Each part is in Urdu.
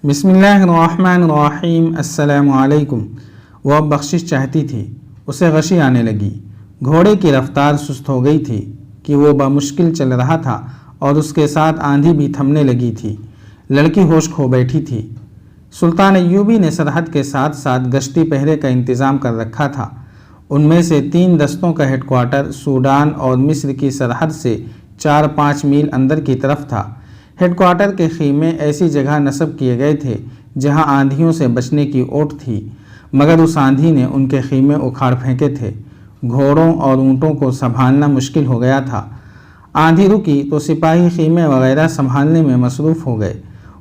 بسم اللہ الرحمن الرحیم۔ السلام علیکم۔ وہ اب بخشش چاہتی تھی، اسے غشی آنے لگی۔ گھوڑے کی رفتار سست ہو گئی تھی کہ وہ بمشکل چل رہا تھا اور اس کے ساتھ آندھی بھی تھمنے لگی تھی۔ لڑکی ہوش کھو بیٹھی تھی۔ سلطان ایوبی نے سرحد کے ساتھ ساتھ گشتی پہرے کا انتظام کر رکھا تھا۔ ان میں سے 3 دستوں کا ہیڈ کوارٹر سوڈان اور مصر کی سرحد سے 4-5 میل اندر کی طرف تھا۔ ہیڈ کوارٹر کے خیمے ایسی جگہ نصب کیے گئے تھے جہاں آندھیوں سے بچنے کی اوٹ تھی، مگر اس آندھی نے ان کے خیمے اکھاڑ پھینکے تھے۔ گھوڑوں اور اونٹوں کو سنبھالنا مشکل ہو گیا تھا۔ آندھی رکی تو سپاہی خیمے وغیرہ سنبھالنے میں مصروف ہو گئے۔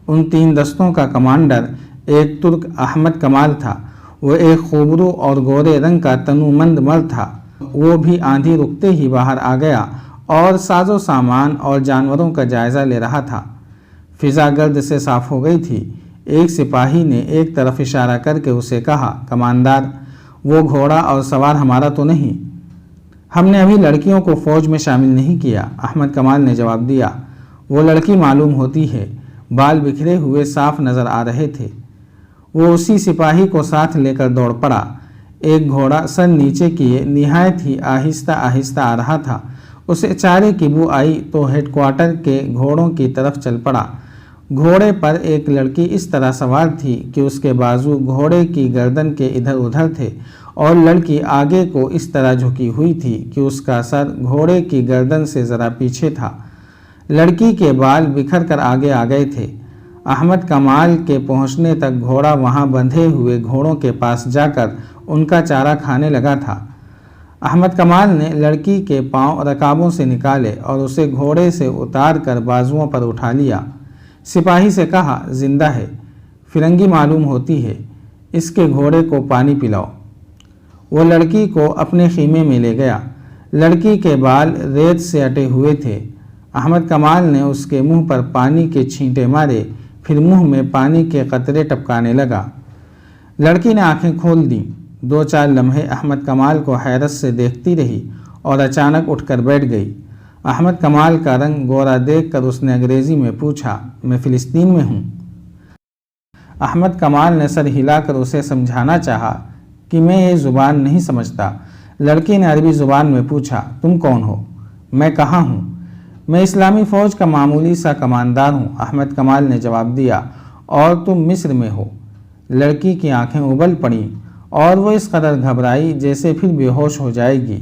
ان 3 دستوں کا کمانڈر ایک ترک احمد کمال تھا۔ وہ ایک خوبرو اور گورے رنگ کا تنومند مرد تھا۔ وہ بھی آندھی رکتے ہی باہر آ گیا اور ساز و سامان اور جانوروں کا جائزہ لے رہا تھا۔ فضا گرد سے صاف ہو گئی تھی۔ ایک سپاہی نے ایک طرف اشارہ کر کے اسے کہا، کماندار، وہ گھوڑا اور سوار ہمارا تو نہیں؟ ہم نے ابھی لڑکیوں کو فوج میں شامل نہیں کیا، احمد کمال نے جواب دیا۔ وہ لڑکی معلوم ہوتی ہے، بال بکھرے ہوئے صاف نظر آ رہے تھے۔ وہ اسی سپاہی کو ساتھ لے کر دوڑ پڑا۔ ایک گھوڑا سر نیچے کیے نہایت ہی آہستہ آہستہ آ رہا تھا۔ اسے چارے کی بو آئی تو ہیڈ کوارٹر کے گھوڑوں کی طرف چل پڑا۔ گھوڑے پر ایک لڑکی اس طرح سوار تھی کہ اس کے بازو گھوڑے کی گردن کے ادھر ادھر تھے اور لڑکی آگے کو اس طرح جھکی ہوئی تھی کہ اس کا سر گھوڑے کی گردن سے ذرا پیچھے تھا۔ لڑکی کے بال بکھر کر آگے آ گئے تھے۔ احمد کمال کے پہنچنے تک گھوڑا وہاں بندھے ہوئے گھوڑوں کے پاس جا کر ان کا چارہ کھانے لگا تھا۔ احمد کمال نے لڑکی کے پاؤں رکابوں سے نکالے اور اسے گھوڑے سے اتار کر بازوؤں پر اٹھا لیا۔ سپاہی سے کہا، زندہ ہے، فرنگی معلوم ہوتی ہے، اس کے گھوڑے کو پانی پلاؤ۔ وہ لڑکی کو اپنے خیمے میں لے گیا۔ لڑکی کے بال ریت سے اٹے ہوئے تھے۔ احمد کمال نے اس کے منہ پر پانی کے چھینٹے مارے، پھر منہ میں پانی کے قطرے ٹپکانے لگا۔ لڑکی نے آنکھیں کھول دیں۔ 2-4 لمحے احمد کمال کو حیرت سے دیکھتی رہی اور اچانک اٹھ کر بیٹھ گئی۔ احمد کمال کا رنگ گورا دیکھ کر اس نے انگریزی میں پوچھا، میں فلسطین میں ہوں؟ احمد کمال نے سر ہلا کر اسے سمجھانا چاہا کہ میں یہ زبان نہیں سمجھتا۔ لڑکی نے عربی زبان میں پوچھا، تم کون ہو؟ میں کہاں ہوں؟ میں اسلامی فوج کا معمولی سا کماندار ہوں، احمد کمال نے جواب دیا۔ اور تم مصر میں ہو؟ لڑکی کی آنکھیں ابل پڑیں اور وہ اس قدر گھبرائی جیسے پھر بے ہوش ہو جائے گی۔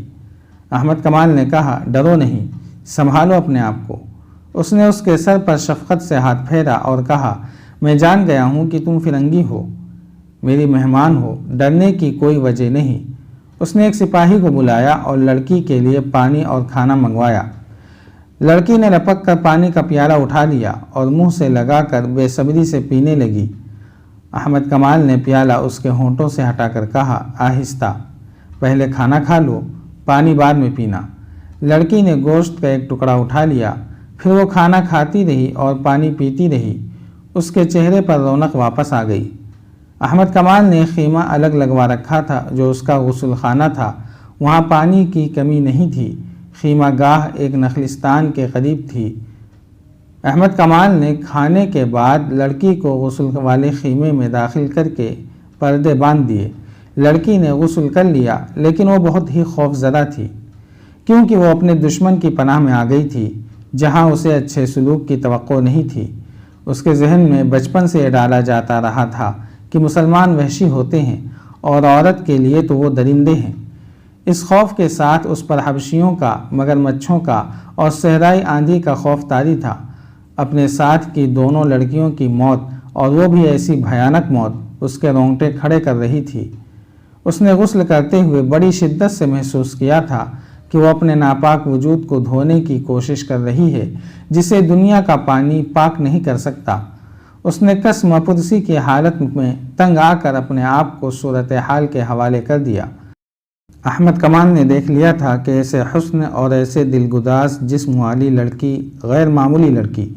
احمد کمال نے کہا، ڈرو نہیں، سنبھالو اپنے آپ کو۔ اس نے اس کے سر پر شفقت سے ہاتھ پھیرا اور کہا، میں جان گیا ہوں کہ تم فرنگی ہو، میری مہمان ہو، ڈرنے کی کوئی وجہ نہیں۔ اس نے ایک سپاہی کو بلایا اور لڑکی کے لیے پانی اور کھانا منگوایا۔ لڑکی نے لپک کر پانی کا پیالہ اٹھا لیا اور منہ سے لگا کر بے صبری سے پینے لگی۔ احمد کمال نے پیالہ اس کے ہونٹوں سے ہٹا کر کہا، آہستہ، پہلے کھانا کھا لو، پانی بعد میں پینا۔ لڑکی نے گوشت کا ایک ٹکڑا اٹھا لیا، پھر وہ کھانا کھاتی رہی اور پانی پیتی رہی۔ اس کے چہرے پر رونق واپس آ گئی۔ احمد کمال نے خیمہ الگ لگوا رکھا تھا جو اس کا غسل خانہ تھا۔ وہاں پانی کی کمی نہیں تھی۔ خیمہ گاہ ایک نخلستان کے قریب تھی۔ احمد کمال نے کھانے کے بعد لڑکی کو غسل والے خیمے میں داخل کر کے پردے باندھ دیے۔ لڑکی نے غسل کر لیا، لیکن وہ بہت ہی خوف زدہ تھی، کیونکہ وہ اپنے دشمن کی پناہ میں آ گئی تھی جہاں اسے اچھے سلوک کی توقع نہیں تھی۔ اس کے ذہن میں بچپن سے یہ ڈالا جاتا رہا تھا کہ مسلمان وحشی ہوتے ہیں اور عورت کے لیے تو وہ درندے ہیں۔ اس خوف کے ساتھ اس پر حبشیوں کا، مگرمچھوں کا اور صحرائی آندھی کا خوف طاری تھا۔ اپنے ساتھ کی دونوں لڑکیوں کی موت، اور وہ بھی ایسی بھیانک موت، اس کے رونگٹے کھڑے کر رہی تھی۔ اس نے غسل کرتے ہوئے بڑی شدت سے محسوس کیا تھا کہ وہ اپنے ناپاک وجود کو دھونے کی کوشش کر رہی ہے جسے دنیا کا پانی پاک نہیں کر سکتا۔ اس نے قسم پرسی کی حالت میں تنگ آ کر اپنے آپ کو صورتحال کے حوالے کر دیا۔ احمد کمال نے دیکھ لیا تھا کہ ایسے حسن اور ایسے دلگداز جسم والی لڑکی، غیر معمولی لڑکی،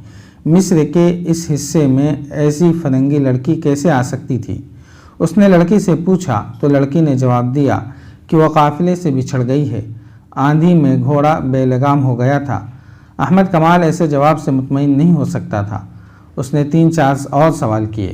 مصر کے اس حصے میں ایسی فرنگی لڑکی کیسے آ سکتی تھی۔ اس نے لڑکی سے پوچھا تو لڑکی نے جواب دیا کہ وہ قافلے سے بچھڑ گئی ہے، آندھی میں گھوڑا بے لگام ہو گیا تھا۔ احمد کمال ایسے جواب سے مطمئن نہیں ہو سکتا تھا۔ اس نے 3-4 اور سوال کیے،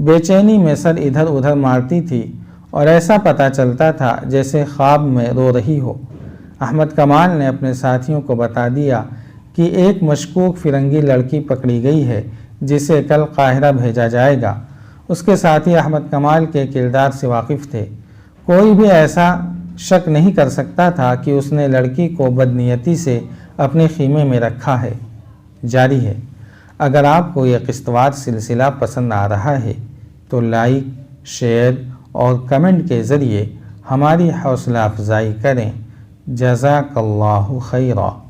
بے چینی میں سر ادھر ادھر مارتی تھی اور ایسا پتہ چلتا تھا جیسے خواب میں رو رہی ہو۔ احمد کمال نے اپنے ساتھیوں کو بتا دیا کہ ایک مشکوک فرنگی لڑکی پکڑی گئی ہے جسے کل قاہرہ بھیجا جائے گا۔ اس کے ساتھی احمد کمال کے کردار سے واقف تھے۔ کوئی بھی ایسا شک نہیں کر سکتا تھا کہ اس نے لڑکی کو بدنیتی سے اپنے خیمے میں رکھا ہے۔ جاری ہے۔ اگر آپ کو یہ قسطوار سلسلہ پسند آ رہا ہے تو لائک، شیئر اور کمنٹ کے ذریعے ہماری حوصلہ افزائی کریں۔ جزاک اللہ خیرا۔